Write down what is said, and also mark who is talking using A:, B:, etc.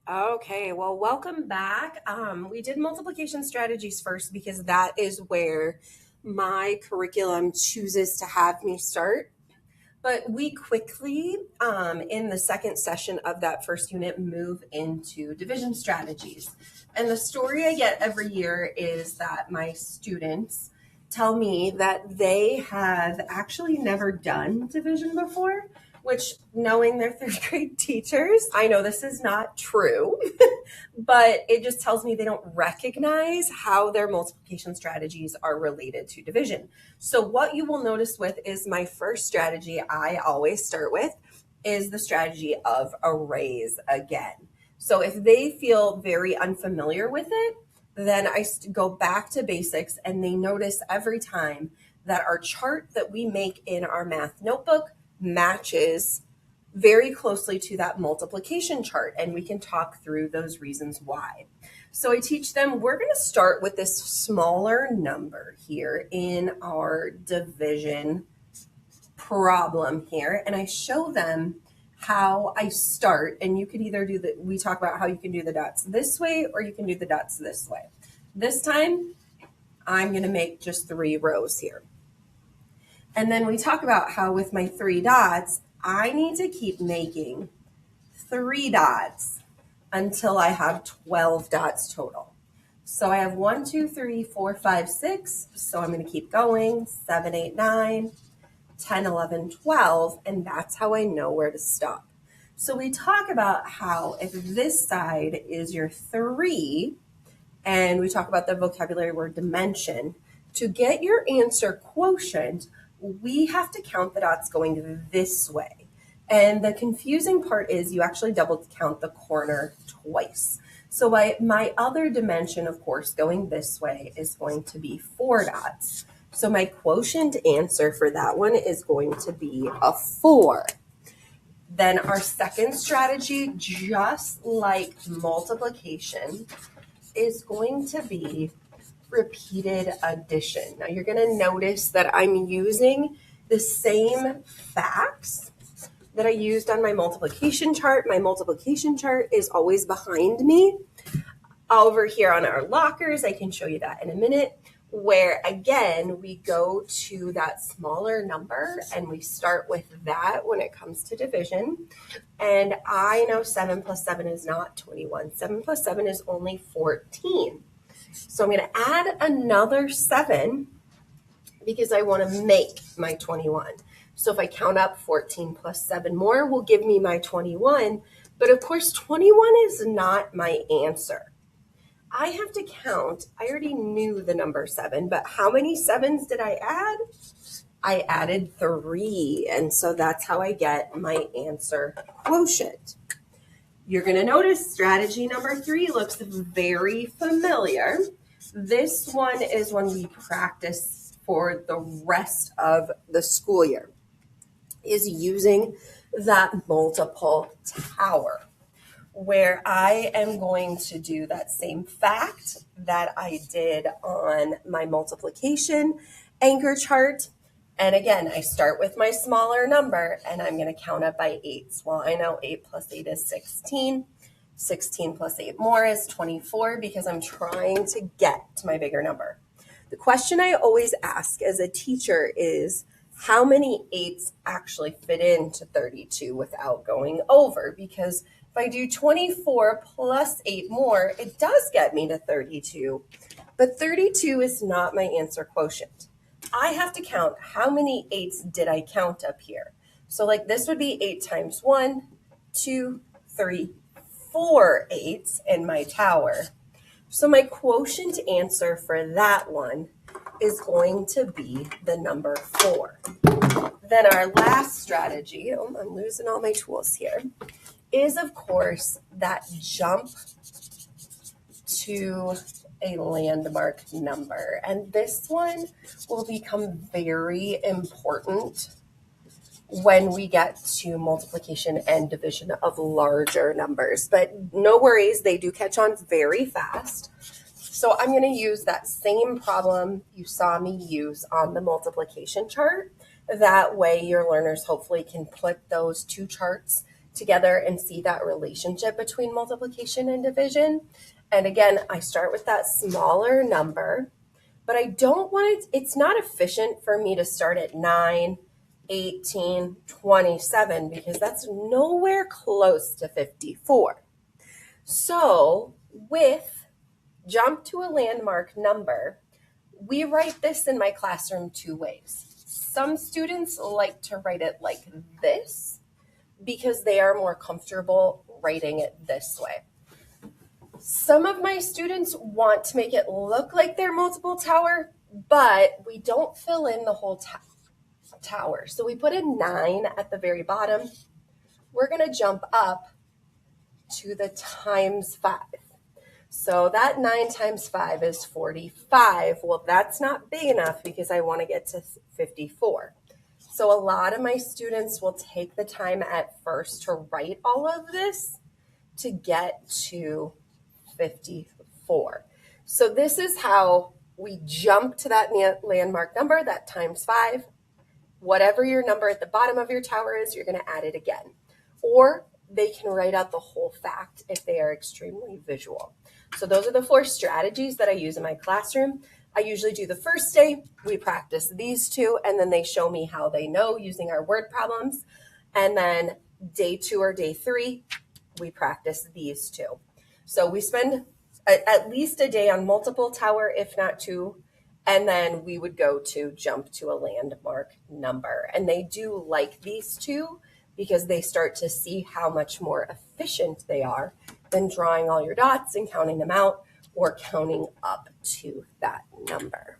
A: Okay, well, welcome back. We did multiplication strategies first because that is where my curriculum chooses to have me start. But we quickly, in the second session of that first unit, move into division strategies. And the story I get every year is that my students tell me that they have actually never done division before, which, knowing their third grade teachers, I know this is not true, but it just tells me they don't recognize how their multiplication strategies are related to division. So what you will notice with is my first strategy I always start with is the strategy of arrays again. So if they feel very unfamiliar with it, then I go back to basics and they notice every time that our chart that we make in our math notebook matches very closely to that multiplication chart, and we can talk through those reasons why. So I teach them we're going to start with this smaller number here in our division problem here, and I show them how I start, and you could either we talk about how you can do the dots this way or you can do the dots this way. This time, I'm going to make just 3 rows here. And then we talk about how with my 3 dots, I need to keep making 3 dots until I have 12 dots total. So I have 1, 2, 3, 4, 5, 6. So I'm going to keep going, 7, 8, 9, 10, 11, 12, and that's how I know where to stop. So we talk about how if this side is your 3, and we talk about the vocabulary word dimension, to get your answer quotient, we have to count the dots going this way. And the confusing part is you actually double count the corner twice. So my other dimension, of course, going this way is going to be 4 dots. So my quotient answer for that one is going to be a 4. Then our second strategy, just like multiplication, is going to be repeated addition. Now you're going to notice that I'm using the same facts that I used on my multiplication chart. My multiplication chart is always behind me over here on our lockers. I can show you that in a minute, where again, we go to that smaller number and we start with that when it comes to division. And I know 7 plus 7 is not 21. 7 plus 7 is only 14. So I'm going to add another 7 because I want to make my 21. So if I count up 14 plus 7 more will give me my 21. But of course, 21 is not my answer. I have to count. I already knew the number 7, but how many 7s did I add? I added 3. And so that's how I get my answer quotient. You're going to notice strategy number 3 looks very familiar. This one is one we practice for the rest of the school year, is using that multiple tower, where I am going to do that same fact that I did on my multiplication anchor chart. And again, I start with my smaller number and I'm going to count up by 8s. Well, I know 8 plus 8 is 16. 16 plus 8 more is 24 because I'm trying to get to my bigger number. The question I always ask as a teacher is, how many 8s actually fit into 32 without going over? Because if I do 24 plus 8 more, it does get me to 32. But 32 is not my answer quotient. I have to count how many 8s did I count up here. So like this would be 8 times 1, 2, 3, 4 8s in my tower. So my quotient answer for that one is going to be the number 4. Then our last strategy, I'm losing all my tools here, is of course that jump to a landmark number. And this one will become very important when we get to multiplication and division of larger numbers. But no worries, they do catch on very fast. So I'm going to use that same problem you saw me use on the multiplication chart. That way your learners hopefully can put those 2 charts together and see that relationship between multiplication and division. And again, I start with that smaller number, but I don't want it, it's not efficient for me to start at 9, 18, 27, because that's nowhere close to 54. So with jump to a landmark number, we write this in my classroom 2 ways. Some students like to write it like this because they are more comfortable writing it this way. Some of my students want to make it look like they're multiple tower, but we don't fill in the whole tower. So we put a 9 at the very bottom. We're going to jump up to the times 5. So that 9 times 5 is 45. Well, that's not big enough because I want to get to 54. So a lot of my students will take the time at first to write all of this to get to 54. So this is how we jump to that landmark number, that times 5. Whatever your number at the bottom of your tower is, you're going to add it again. Or they can write out the whole fact if they are extremely visual. So those are the 4 strategies that I use in my classroom. I usually do the first day, we practice these 2, and then they show me how they know using our word problems. And then day 2 or day 3, we practice these 2. So we spend at least a day on multiple tower, if not 2, and then we would go to jump to a landmark number. And they do like these 2 because they start to see how much more efficient they are than drawing all your dots and counting them out or counting up to that number.